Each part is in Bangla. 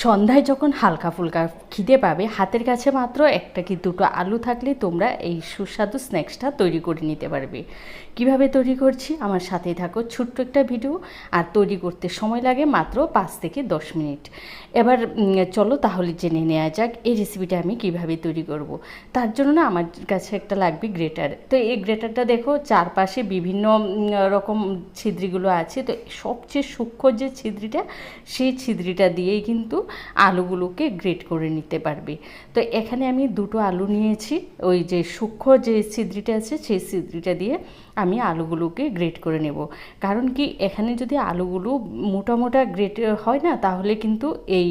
সন্ধ্যায় যখন হালকা ফুলকা খিদে পাবে, হাতের কাছে মাত্র একটা কি দুটো আলু থাকলে তোমরা এই সুস্বাদু স্ন্যাক্সটা তৈরি করে নিতে পারবে। কিভাবে তৈরি করছি আমার সাথেই থাকো, ছোট্ট একটা ভিডিও। আর তৈরি করতে সময় লাগে মাত্র 5 থেকে 10 মিনিট। এবার চলো তাহলে জেনে নেওয়া যাক এই রেসিপিটা আমি কিভাবে তৈরি করব। তার জন্য না আমার কাছে একটা লাগবে গ্রেটার। তো এই গ্রেটারটা দেখো চারপাশে বিভিন্ন রকম ছিদ্রিগুলো আছে, তো সবচেয়ে সূক্ষ্ম যে ছিদ্রিটা, সেই ছিদ্রিটা দিয়েই কিন্তু আলুগুলোকে গ্রেট করে নিতে পারবে। তো এখানে আমি দুটো আলু নিয়েছি, ওই যে সূক্ষ্ম যে ছিদ্রিটা আছে সেই ছিদ্রিটা দিয়ে আমি আলুগুলোকে গ্রেট করে নেব। কারণ কি, এখানে যদি আলুগুলো মোটা মোটা গ্রেট হয় না, তাহলে কিন্তু এই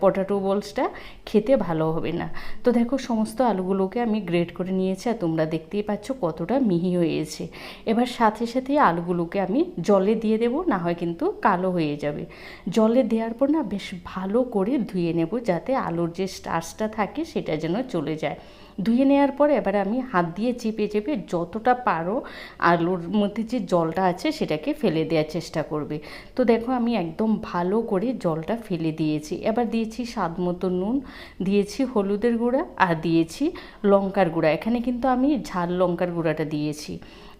পটাটো বলসটা খেতে ভালো হবে না। তো দেখো সমস্ত আলুগুলোকে আমি গ্রেট করে নিয়েছি, আর তোমরা দেখতেই পাচ্ছ কতটা মিহি হয়েছে। এবার সাথে সাথে আলুগুলোকে আমি জলে দিয়ে দেব, না হয় কিন্তু কালো হয়ে যাবে। জলে দেওয়ার পর না বেশ ভালো করে ধুয়ে নেব, যাতে আলুর যে স্টার্চটা থাকে সেটা যেন চলে যায়। ধুয়ে নেওয়ার পর এবার আমি হাত দিয়ে চেপে চেপে যতটা পারো আলুর মধ্যে যে জলটা আছে সেটাকে ফেলে দেওয়ার চেষ্টা করবে। তো দেখো আমি একদম ভালো করে জলটা ফেলে দিয়েছি। এবার দিয়েছি স্বাদ মতো নুন, দিয়েছি হলুদের গুঁড়া, আর দিয়েছি লঙ্কার গুঁড়া। এখানে কিন্তু আমি ঝাল লঙ্কার গুঁড়াটা দিয়েছি।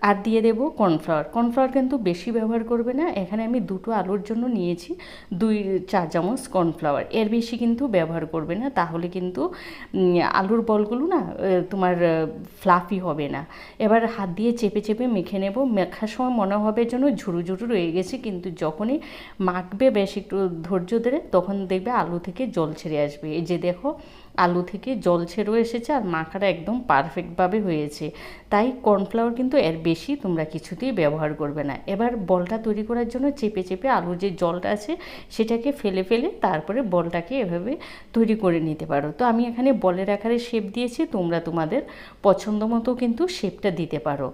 আর দিয়ে দেবো কর্নফ্লাওয়ার। কর্নফ্লাওয়ার কিন্তু বেশি ব্যবহার করবে না, এখানে আমি দুটো আলুর জন্য নিয়েছি 2-4 চামচ কর্নফ্লাওয়ার। এর বেশি কিন্তু ব্যবহার করবে না, তাহলে কিন্তু আলুর বলগুলো না তোমার ফ্লাফি হবে না। এবার হাত দিয়ে চেপে চেপে মেখে নেব। মেখার সময় মনে হবে যেন ঝুরু ঝুরু রয়ে গেছে, কিন্তু যখনই মাখবে বেশ একটু ধৈর্য ধরে, তখন দেখবে আলু থেকে জল ছেড়ে আসবে। এই যে দেখো আলু থেকে জল ছেড়েও এসেছে, আর মাখাটা একদম পারফেক্টভাবে হয়েছে। তাই কর্নফ্লাওয়ার কিন্তু এর বেশি তোমরা কিছুতেই ব্যবহার করবে না। এবার বলটা তৈরি করার জন্য চেপে চেপে আলুর যে জলটা আছে সেটাকে ফেলে ফেলে তারপরে বলটাকে এভাবে তৈরি করে নিতে পারো। তো আমি এখানে বলের আকারে শেপ দিয়েছি, তোমরা তোমাদের পছন্দ মতো কিন্তু শেপটা দিতে পারো।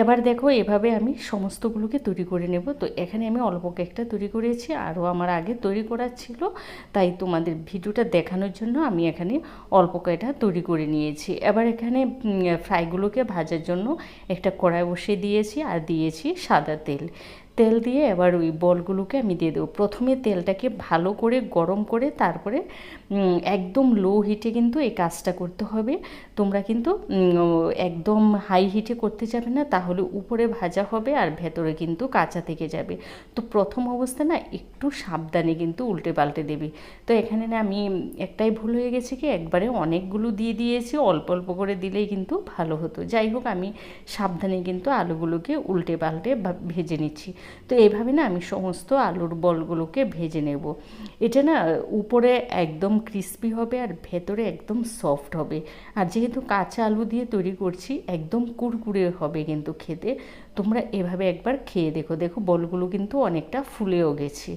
এবার দেখো এভাবে আমি সমস্তগুলোকে তৈরি করে নেব। তো এখানে আমি অল্প কেকটা তৈরি করেছি, আরও আমার আগে তৈরি করার ছিল, তাই তোমাদের ভিডিওটা দেখানোর জন্য আমি এখানে অল্প কয়টা তৈরি করে নিয়েছি। এবার এখানে ফ্রাইগুলোকে ভাজার জন্য একটা কড়াই বসিয়ে দিয়েছি, আর দিয়েছি সাদা তেল। তেল দিয়ে এবার ওই বলগুলোকে আমি দিয়ে দেবো। প্রথমে তেলটাকে ভালো করে গরম করে তারপরে একদম লো হিটে কিন্তু এই কাজটা করতে হবে। তোমরা কিন্তু একদম হাই হিটে করতে যাবে না, তাহলে উপরে ভাজা হবে আর ভেতরে কিন্তু কাঁচা থেকে যাবে। তো প্রথম অবস্থায় না একটু সাবধানে কিন্তু উল্টে পাল্টে দেবে। তো এখানে না আমি একটাই ভুল হয়ে গেছে, কি একবারে অনেকগুলো দিয়ে দিয়েছি, অল্প অল্প করে দিলেই কিন্তু ভালো হতো। যাই হোক আমি সাবধানে কিন্তু আলুগুলোকে উল্টে পাল্টে ভেজে নিচ্ছি। তো এইভাবে না আমি সমস্ত আলুর বলগুলোকে ভেজে নেব। এটা না উপরে একদম ক্রিস্পি হবে আর ভেতরে একদম সফট হবে। আর যেহেতু কাঁচা আলু দিয়ে তৈরি করছি, একদম কুড়কুড়ে হবে কিন্তু খেতে। তোমরা এভাবে একবার খেয়ে দেখো। দেখো বলগুলো কিন্তু অনেকটা ফুলেও গেছে।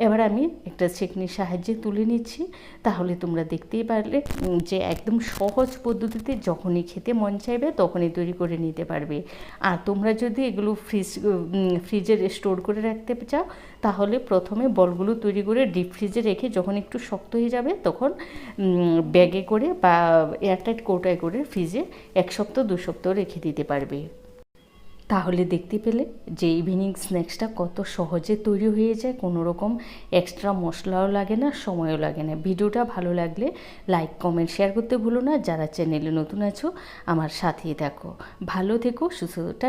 এবার আমি একটা ছেঁকনির সাহায্যে তুলে নিচ্ছি। তাহলে তোমরা দেখতেই পারলে যে একদম সহজ পদ্ধতিতে যখনই খেতে মন চাইবে তখনই তৈরি করে নিতে পারবে। আর তোমরা যদি এগুলো ফ্রিজে স্টোর করে রাখতে চাও, তাহলে প্রথমে বলগুলো তৈরি করে ডিপ ফ্রিজে রেখে যখন একটু শক্ত হয়ে যাবে তখন ব্যাগে করে বা এয়ারটাইট কৌটায় করে ফ্রিজে 1 সপ্তাহ 2 সপ্তাহ রেখে দিতে পারবে। তাহলে দেখতে পেলে যে ইভিনিং স্ন্যাক্সটা কত সহজে তৈরি হয়ে যায়, কোনো রকম এক্সট্রা মশলাও লাগে না, সময়ও লাগে না। ভিডিওটা ভালো লাগলে লাইক কমেন্ট শেয়ার করতে ভুলো না। যারা চ্যানেলে নতুন আছো আমার সাথেই থাকো। ভালো থেকো, সুস্থ।